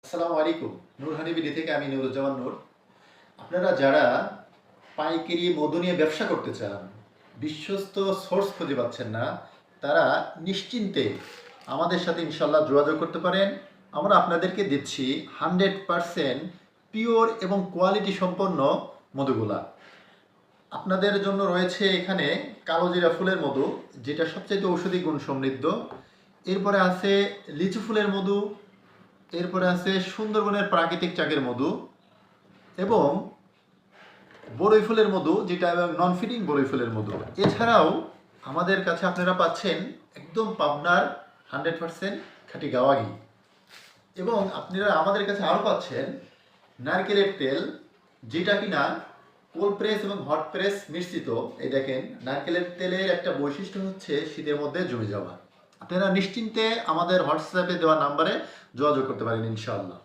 আসসালামু আলাইকুম। নূর হানি বিডি থেকে আমি নুরুজ্জামান নূর। আপনারা যারা পাইকারি মধু নিয়ে ব্যবসা করতে চান, বিশ্বস্ত সোর্স খুঁজে পাচ্ছেন না, তারা নিশ্চিন্তে আমাদের সাথে ইনশাল্লাহ যোগাযোগ করতে পারেন। আমরা আপনাদেরকে দিচ্ছি 100% পিওর এবং কোয়ালিটি সম্পন্ন মধুগুলা। আপনাদের জন্য রয়েছে এখানে কালোজিরা ফুলের মধু, যেটা সবচেয়ে ঔষধি গুণ সমৃদ্ধ। এরপরে আছে লিচু ফুলের মধু, এরপরে আছে সুন্দরবনের প্রাকৃতিক চাকের মধু এবং বড়ই ফুলের মধু, যেটা নন ফিডিং বড়ই ফুলের মধু। এছাড়াও আমাদের কাছে আপনারা পাচ্ছেন একদম পাবনার 100% খাঁটি গাওয়া ঘি। এবং আপনারা আমাদের কাছে আরও পাচ্ছেন নারকেলের তেল, যেটা কিনা কোল্ড প্রেস এবং হট প্রেস মিশ্রিত। এই দেখেন, নারকেলের তেলের একটা বৈশিষ্ট্য হচ্ছে শীতের মধ্যে জমে যাওয়া। আপনারা নিশ্চিন্তে আমাদের হোয়াটসঅ্যাপে দেওয়া নাম্বারে যোগাযোগ করতে পারেন ইনশাআল্লাহ।